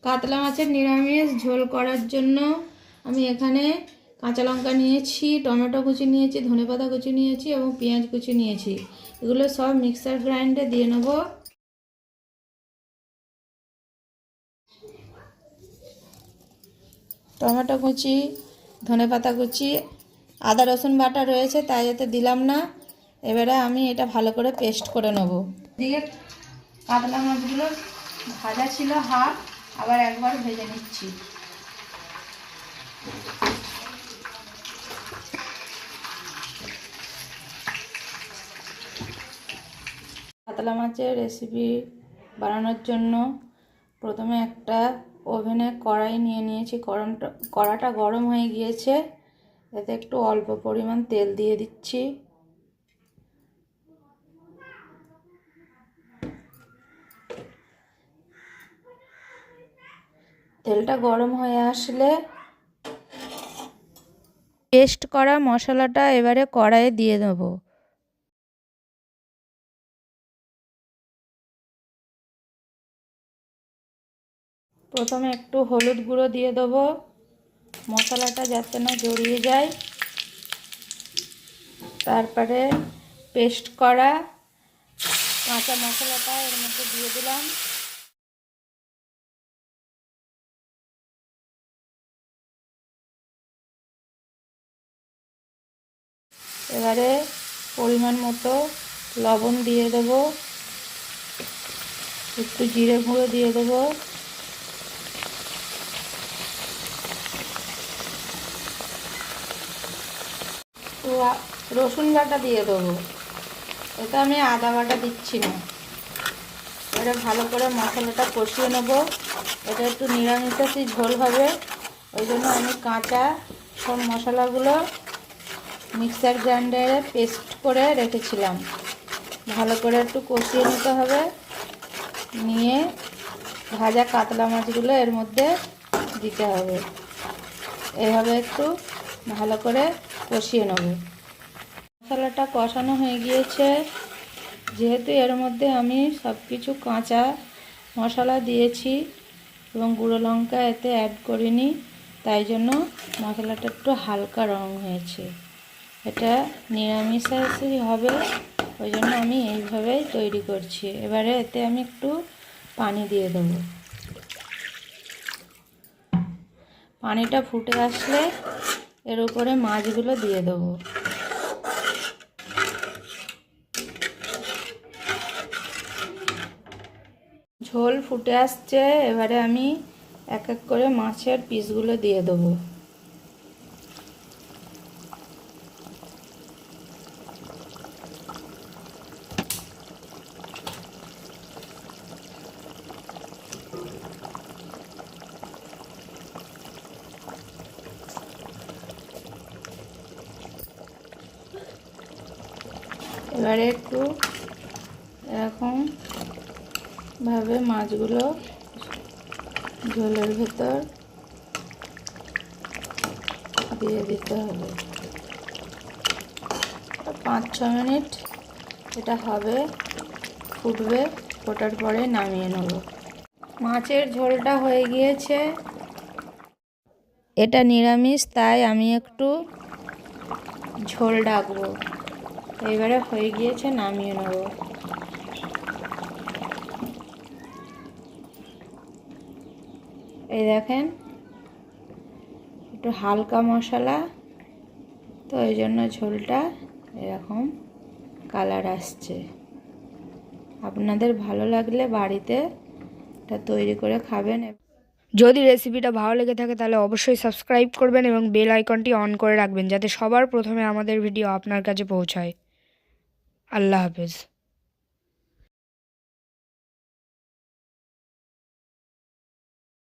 কাতলা মাছের নিরামিষ ঝোল করার জন্য আমি এখানে কাঁচা লঙ্কা নিয়েছি, টমেটো কুচি নিয়েছি, ধনেপাতা কুচি নিয়েছি এবং পেঁয়াজ কুচি নিয়েছি। এগুলো সব মিক্সার গ্রাইন্ডে দিয়ে নেব। টমেটো কুচি, ধনেপাতা কুচি, আদা রসুন বাটা রয়েছে তাই এতে দিলাম না। এবারে আমি এটা ভালো করে পেস্ট করে নেব। দিয়ে কাতলা মাছগুলো ভাজা ছিল হাফ, আবার একবার ভেজে নিচ্ছি। কাতলা মাছের রেসিপি বানানোর জন্য প্রথমে একটা ওভেনে কড়াই নিয়ে নিয়েছি। কড়াটা গরম হয়ে গিয়েছে, এতে একটু অল্প পরিমাণ তেল দিয়ে দিচ্ছি। তেলটা গরম হয়ে আসলে পেস্ট করা মশলাটা এবারে কড়াইয়ে দিয়ে দেব। প্রথমে একটু হলুদ গুঁড়ো দিয়ে দেবো, মশলাটা যাতে না জড়িয়ে যায়। তারপরে পেস্ট করা কাঁচা মশলাটা এর মধ্যে দিয়ে দিলাম। এবারে পরিমাণ মতো লবণ দিয়ে দেবো, একটু জিরে গুঁড়ো দিয়ে দেবো, রসুন বাটা দিয়ে দেবো। এটা আমি আদা বাটা দিচ্ছি না। এটা ভালো করে মশলাটা কষিয়ে নেব। এটা একটু নিরামিষাশী ঝোল হবে, ওই জন্য আমি কাঁচা সব মশলাগুলো মিক্সার গ্রাইন্ডারে পেস্ট করে রেখেছিলাম। ভালো করে একটু কষিয়ে নিতে হবে, নিয়ে ভাজা কাতলা মাছগুলো এর মধ্যে দিতে হবে। এভাবে একটু ভালো করে কষিয়ে নেব। মশলাটা কষানো হয়ে গিয়েছে, যেহেতু এর মধ্যে আমি সব কিছু কাঁচা মশলা দিয়েছি এবং গুঁড়ো লঙ্কা এতে অ্যাড করিনি, তাই জন্য মশলাটা একটু হালকা রং হয়েছে। এটা নিরামিষাশী হবে, ওই জন্য আমি এইভাবেই তৈরি করছি। এবারে এতে আমি একটু পানি দিয়ে দেবো। পানিটা ফুটে আসলে এর উপরে মাছগুলো দিয়ে দেবো। ঝোল ফুটে আসছে, এবারে আমি এক এক করে মাছের পিসগুলো দিয়ে দেবো। এবারে একটু এরকম ভাবে মাছগুলো ঝোলের ভেতর দিয়ে দিতে হবে। 5-6 মিনিট এটা হবে, ফুটবে। ফোটার পরে নামিয়ে নেব। মাছের ঝোলটা হয়ে গিয়েছে। এটা নিরামিষ, তাই আমি একটু ঝোল ডাকবো। এবারে হয়ে গিয়েছে, নামিয়ে নেব। এই দেখেন, একটু হালকা মশলা তো এই জন্য ঝোলটা এরকম কালার আসছে। আপনাদের ভালো লাগলে বাড়িতে এটা তৈরি করে খাবেন। যদি রেসিপিটা ভালো লেগে থাকে তাহলে অবশ্যই সাবস্ক্রাইব করবেন এবং বেল আইকনটি অন করে রাখবেন, যাতে সবার প্রথমে আমাদের ভিডিও আপনার কাছে পৌঁছায়। আল্লাহ হাফেজ।